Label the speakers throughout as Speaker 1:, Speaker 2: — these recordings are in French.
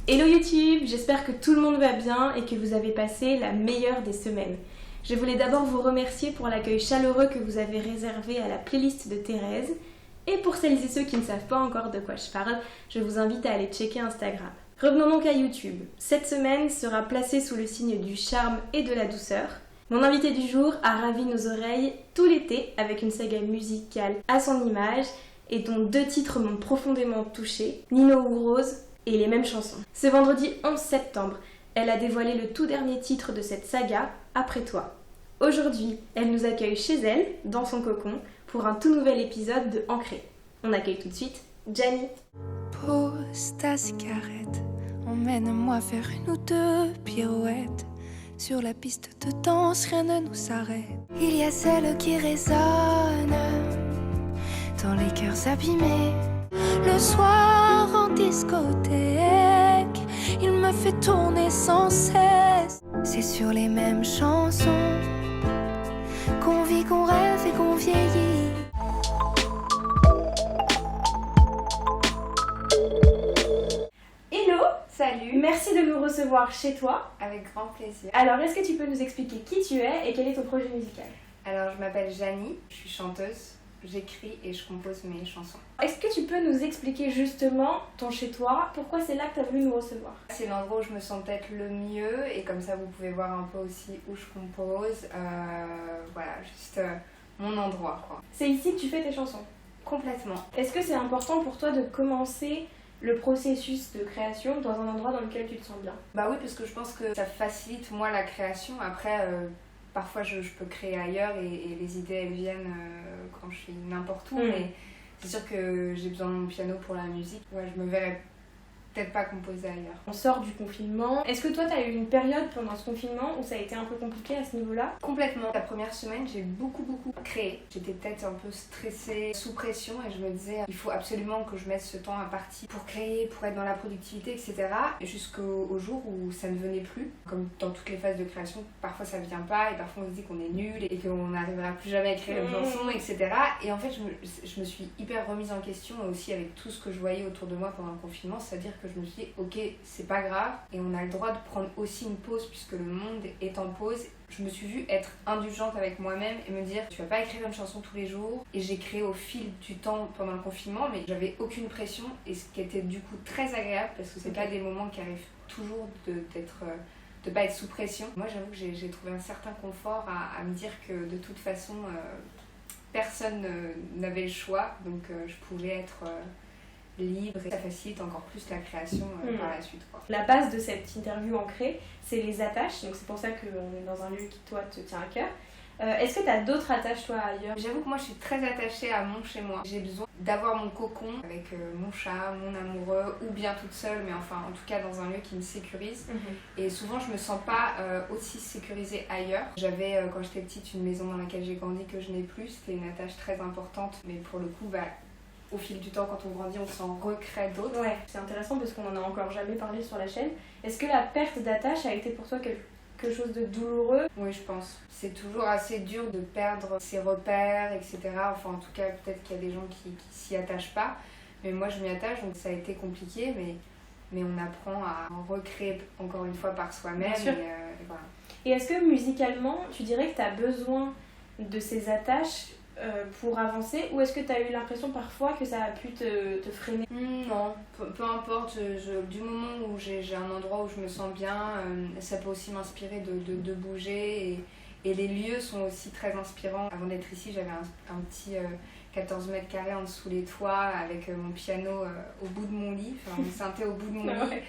Speaker 1: Hello YouTube, j'espère que tout le monde va bien et que vous avez passé la meilleure des semaines. Je voulais d'abord vous remercier pour l'accueil chaleureux que vous avez réservé à la playlist de Thérèse. Et pour celles et ceux qui ne savent pas encore de quoi je parle, je vous invite à aller checker Instagram. Revenons donc à YouTube. Cette semaine sera placée sous le signe du charme et de la douceur. Mon invité du jour a ravi nos oreilles tout l'été avec une saga musicale à son image et dont 2 titres m'ont profondément touchée, Nino ou Rose et les mêmes chansons. Ce vendredi 11 septembre, elle a dévoilé le tout dernier titre de cette saga, Après toi. Aujourd'hui, elle nous accueille chez elle, dans son cocon, pour un tout nouvel épisode de Ancré. On accueille tout de suite Gianni.
Speaker 2: Pose ta cigarette, emmène-moi faire une ou 2 pirouettes. Sur la piste de danse, rien ne nous arrête. Il y a celle qui résonne dans les cœurs abîmés. Le soir en discothèque, il me fait tourner sans cesse. C'est sur les mêmes chansons qu'on vit, qu'on rêve et qu'on vieillit.
Speaker 1: Hello,
Speaker 3: Salut,
Speaker 1: merci de nous recevoir chez toi.
Speaker 3: avec grand plaisir.
Speaker 1: Alors, est-ce que tu peux nous expliquer qui tu es et quel est ton projet musical ?
Speaker 3: Alors, je m'appelle Gianni, je suis chanteuse, j'écris et je compose mes chansons.
Speaker 1: Est-ce que tu peux nous expliquer justement ton chez-toi ? Pourquoi c'est là que tu as voulu nous recevoir ?
Speaker 3: C'est l'endroit où je me sens peut-être le mieux et comme ça vous pouvez voir un peu aussi où je compose. Voilà, juste mon endroit quoi.
Speaker 1: C'est ici que tu fais tes chansons.
Speaker 3: Complètement.
Speaker 1: Est-ce que c'est important pour toi de commencer le processus de création dans un endroit dans lequel tu te sens bien ?
Speaker 3: Bah oui, parce que je pense que ça facilite moi la création. Après, parfois je peux créer ailleurs et les idées elles viennent quand je suis n'importe où. Mais c'est sûr que j'ai besoin de mon piano pour la musique. Ouais, je me verrais peut-être pas composer ailleurs.
Speaker 1: On sort du confinement. Est-ce que toi, tu as eu une période pendant ce confinement où ça a été un peu compliqué à ce niveau-là ?
Speaker 3: Complètement. La première semaine, j'ai beaucoup créé. J'étais peut-être un peu stressée, sous pression et je me disais il faut absolument que je mette ce temps à partie pour créer, pour être dans la productivité, etc. Et jusqu'au jour où ça ne venait plus. Comme dans toutes les phases de création, parfois ça vient pas et parfois on se dit qu'on est nul et qu'on n'arrivera plus jamais à écrire une chanson, etc. Et en fait, je me suis hyper remise en question aussi avec tout ce que je voyais autour de moi pendant le confinement, c'est-à-dire que je me suis dit ok, c'est pas grave et on a le droit de prendre aussi une pause puisque le monde est en pause. Je me suis vue être indulgente avec moi-même et me dire tu vas pas écrire une chanson tous les jours, et j'ai créé au fil du temps pendant le confinement mais j'avais aucune pression et ce qui était du coup très agréable parce que c'est pas des moments qui arrivent toujours de pas être sous pression. Moi j'avoue que j'ai trouvé un certain confort à me dire que de toute façon personne n'avait le choix donc je pouvais être libre et ça facilite encore plus la création par la suite quoi.
Speaker 1: La base de cette interview Ancré, c'est les attaches, donc c'est pour ça qu'on est dans un lieu qui toi te tient à cœur. Est-ce que tu as d'autres attaches toi ailleurs ?
Speaker 3: J'avoue que moi je suis très attachée à mon chez moi. J'ai besoin d'avoir mon cocon avec mon chat, mon amoureux ou bien toute seule, mais enfin en tout cas dans un lieu qui me sécurise. Et souvent je me sens pas aussi sécurisée ailleurs. J'avais quand j'étais petite une maison dans laquelle j'ai grandi que je n'ai plus, c'était une attache très importante, mais pour le coup au fil du temps, quand on grandit, on s'en recrée d'autres.
Speaker 1: Ouais, c'est intéressant parce qu'on en a encore jamais parlé sur la chaîne. Est-ce que la perte d'attache a été pour toi quelque chose de douloureux ?
Speaker 3: Oui, je pense. C'est toujours assez dur de perdre ses repères, etc. Enfin, en tout cas, peut-être qu'il y a des gens qui s'y attachent pas. Mais moi, je m'y attache, donc ça a été compliqué. Mais on apprend à en recréer encore une fois par soi-même.
Speaker 1: Bien sûr.
Speaker 3: Et voilà.
Speaker 1: Et est-ce que musicalement, tu dirais que tu as besoin de ces attaches pour avancer, ou est-ce que tu as eu l'impression parfois que ça a pu te freiner ?
Speaker 3: Non, peu importe, du moment où j'ai un endroit où je me sens bien, ça peut aussi m'inspirer de bouger et les lieux sont aussi très inspirants. Avant d'être ici, j'avais un petit 14 mètres carrés en dessous les toits avec mon piano au bout de mon lit, enfin mon synthé au bout de mon lit.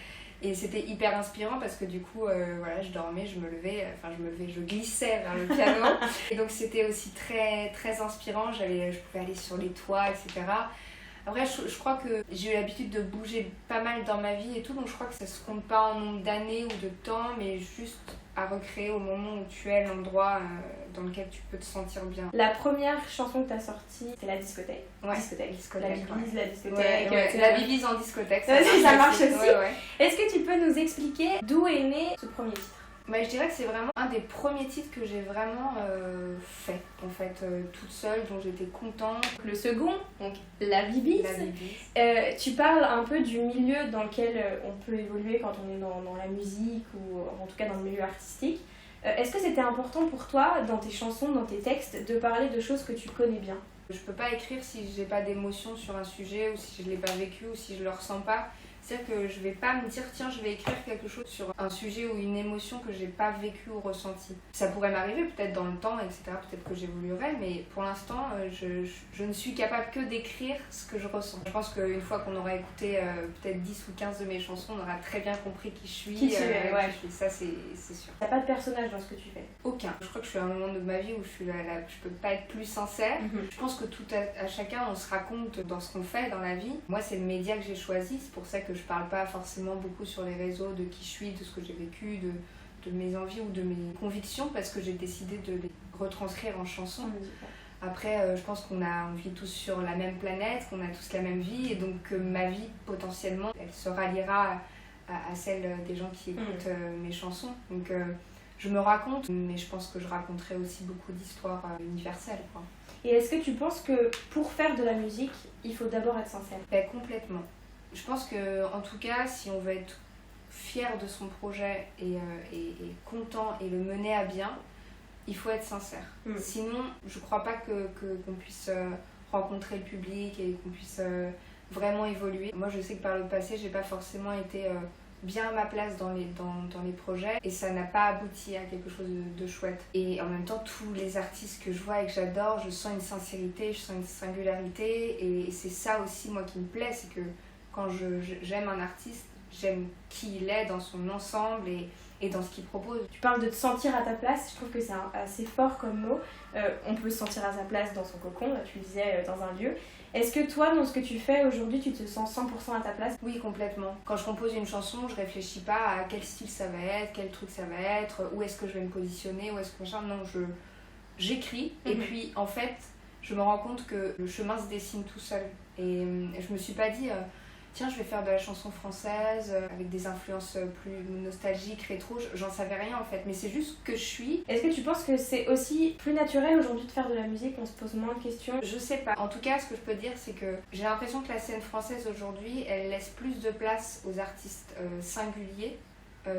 Speaker 3: Et c'était hyper inspirant parce que du coup, voilà, je dormais, je glissais vers le piano. Et donc c'était aussi très, très inspirant, je pouvais aller sur les toits, etc. Après, je crois que j'ai eu l'habitude de bouger pas mal dans ma vie et tout, donc je crois que ça se compte pas en nombre d'années ou de temps, mais juste à recréer au moment où tu es l'endroit dans lequel tu peux te sentir bien.
Speaker 1: La première chanson que tu as sortie, c'est La Discothèque.
Speaker 3: Ouais,
Speaker 1: Discothèque.
Speaker 3: discothèque,
Speaker 1: La bibise,
Speaker 3: ouais.
Speaker 1: la discothèque.
Speaker 3: Ouais, la bibise en discothèque,
Speaker 1: Ça marche aussi.
Speaker 3: Ouais.
Speaker 1: Est-ce que tu peux nous expliquer d'où est né ce premier titre ?
Speaker 3: Bah, je dirais que c'est vraiment un des premiers titres que j'ai vraiment fait, en fait, toute seule, dont j'étais contente.
Speaker 1: Le second, donc La Bibis.
Speaker 3: La Bibis.
Speaker 1: Tu parles un peu du milieu dans lequel on peut évoluer quand on est dans la musique ou en tout cas dans le milieu artistique. Est-ce que c'était important pour toi, dans tes chansons, dans tes textes, de parler de choses que tu connais bien ?
Speaker 3: Je peux pas écrire si j'ai pas d'émotion sur un sujet ou si je l'ai pas vécu ou si je le ressens pas. C'est-à-dire que je vais pas me dire tiens je vais écrire quelque chose sur un sujet ou une émotion que j'ai pas vécu ou ressenti. Ça pourrait m'arriver peut-être dans le temps, etc. Peut-être que j'évoluerai, mais pour l'instant je ne suis capable que d'écrire ce que je ressens. Je pense qu'une fois qu'on aura écouté peut-être 10 ou 15 de mes chansons, on aura très bien compris qui je suis.
Speaker 1: Qui tu es, ouais.
Speaker 3: Ça c'est sûr.
Speaker 1: T'as pas de personnage dans ce que tu fais ?
Speaker 3: Aucun. Je crois que je suis à un moment de ma vie où je peux pas être plus sincère. Je pense que tout à chacun on se raconte dans ce qu'on fait dans la vie. Moi c'est le média que j'ai choisi, c'est pour ça que je parle pas forcément beaucoup sur les réseaux de qui je suis, de ce que j'ai vécu, de mes envies ou de mes convictions, parce que j'ai décidé de les retranscrire en chanson. Après, je pense qu'on vit tous sur la même planète, qu'on a tous la même vie, et donc ma vie, potentiellement, elle se ralliera à celle des gens qui écoutent mes chansons. Donc je me raconte, mais je pense que je raconterai aussi beaucoup d'histoires universelles, quoi.
Speaker 1: Et est-ce que tu penses que pour faire de la musique, il faut d'abord être sincère ?
Speaker 3: Ben, complètement. Je pense que, en tout cas, si on veut être fier de son projet et content et le mener à bien, il faut être sincère. Sinon, je crois pas qu'on puisse rencontrer le public et qu'on puisse vraiment évoluer. Moi, je sais que par le passé, j'ai pas forcément été bien à ma place dans les projets et ça n'a pas abouti à quelque chose de chouette. Et en même temps, tous les artistes que je vois et que j'adore, je sens une sincérité, je sens une singularité, et c'est ça aussi, moi, qui me plaît, c'est que quand j'aime un artiste, j'aime qui il est dans son ensemble et dans ce qu'il propose.
Speaker 1: Tu parles de te sentir à ta place, je trouve que c'est assez fort comme mot. On peut se sentir à sa place dans son cocon, là, tu le disais, dans un lieu. Est-ce que toi, dans ce que tu fais aujourd'hui, tu te sens 100% à ta place ?
Speaker 3: Oui, complètement. Quand je compose une chanson, je réfléchis pas à quel style ça va être, quel truc ça va être, où est-ce que je vais me positionner, où est-ce que machin. Non, j'écris et puis en fait, je me rends compte que le chemin se dessine tout seul. Et je me suis pas dit... tiens, je vais faire de la chanson française avec des influences plus nostalgiques, rétro, j'en savais rien en fait, mais c'est juste que je suis.
Speaker 1: Est-ce que tu penses que c'est aussi plus naturel aujourd'hui de faire de la musique, on se pose moins de questions ?
Speaker 3: Je sais pas. En tout cas, ce que je peux dire, c'est que j'ai l'impression que la scène française aujourd'hui, elle laisse plus de place aux artistes singuliers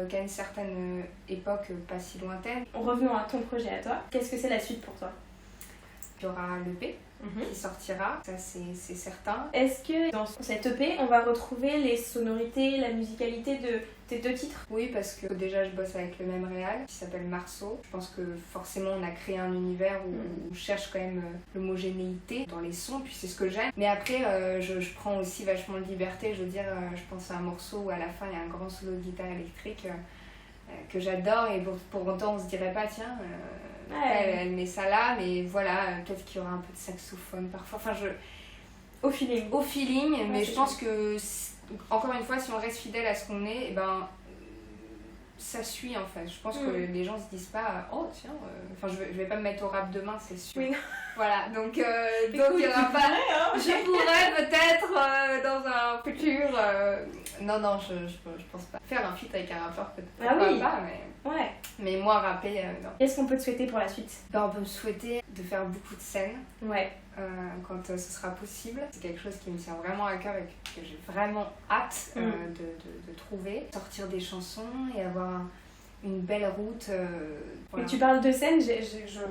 Speaker 3: qu'à une certaine époque pas si lointaine.
Speaker 1: Revenons à ton projet à toi. Qu'est-ce que c'est la suite pour toi ?
Speaker 3: Il y aura l'EP qui sortira, ça c'est certain.
Speaker 1: Est-ce que dans cette EP, on va retrouver les sonorités, la musicalité de tes 2 titres ?
Speaker 3: Oui, parce que déjà je bosse avec le même réal qui s'appelle Marceau. Je pense que forcément on a créé un univers où on cherche quand même l'homogénéité dans les sons, puis c'est ce que j'aime. Mais après, je prends aussi vachement de liberté. Je veux dire, je pense à un morceau où à la fin il y a un grand solo de guitare électrique que j'adore, et pour autant on se dirait pas tiens... Elle met ça là, mais voilà, peut-être qu'il y aura un peu de saxophone parfois. Enfin,
Speaker 1: Au feeling,
Speaker 3: mais je pense que, encore une fois, si on reste fidèle à ce qu'on est, ça suit en fait. Je pense que les gens se disent pas oh tiens, enfin je vais pas me mettre au rap demain, c'est sûr.
Speaker 1: Oui.
Speaker 3: Voilà, donc il y aura pas. Je pourrais peut-être dans un futur. Non, je pense pas. Faire un feat avec un rappeur peut-être pas, mais.
Speaker 1: Ouais.
Speaker 3: Mais moi rapper, non.
Speaker 1: Qu'est-ce qu'on peut te souhaiter pour la suite ?
Speaker 3: On peut me souhaiter de faire beaucoup de scènes.
Speaker 1: Ouais.
Speaker 3: Quand ce sera possible. C'est quelque chose qui me tient vraiment à cœur et que j'ai vraiment hâte de trouver. Sortir des chansons et avoir une belle route. Voilà.
Speaker 1: Et tu parles de scène,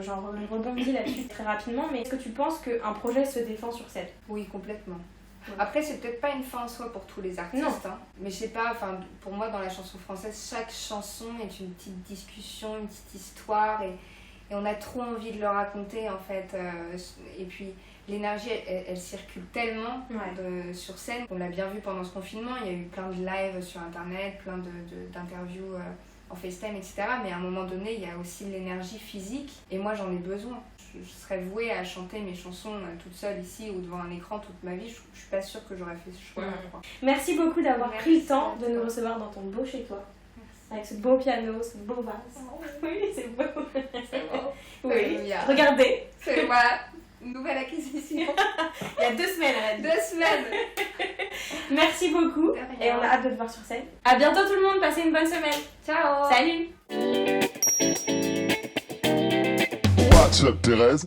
Speaker 1: j'en rebondis là-dessus très rapidement, mais est-ce que tu penses qu'un projet se défend sur scène ?
Speaker 3: Oui, complètement. Après, c'est peut-être pas une fin en soi pour tous les artistes, hein. Mais je sais pas, enfin, pour moi, dans la chanson française, chaque chanson est une petite discussion, une petite histoire, et on a trop envie de le raconter, en fait. Et puis, l'énergie, elle circule tellement sur scène. On l'a bien vu pendant ce confinement, il y a eu plein de lives sur Internet, plein d'interviews en FaceTime, etc. Mais à un moment donné, il y a aussi l'énergie physique, et moi, j'en ai besoin. Je serais vouée à chanter mes chansons toute seule ici ou devant un écran toute ma vie. Je suis pas sûre que j'aurais fait ce choix-là.
Speaker 1: Merci beaucoup d'avoir pris le temps de nous recevoir dans ton beau chez toi. Merci. Avec ce beau piano, ce beau vase. Oui, c'est beau.
Speaker 3: C'est beau.
Speaker 1: Oui, regardez.
Speaker 3: Voilà, nouvelle acquisition.
Speaker 1: Il y a 2 semaines, elle a dit.
Speaker 3: 2 semaines.
Speaker 1: Merci beaucoup et on a hâte de te voir sur scène. À bientôt tout le monde, passez une bonne semaine.
Speaker 3: Ciao.
Speaker 1: Salut.
Speaker 4: What's up, Thérèse?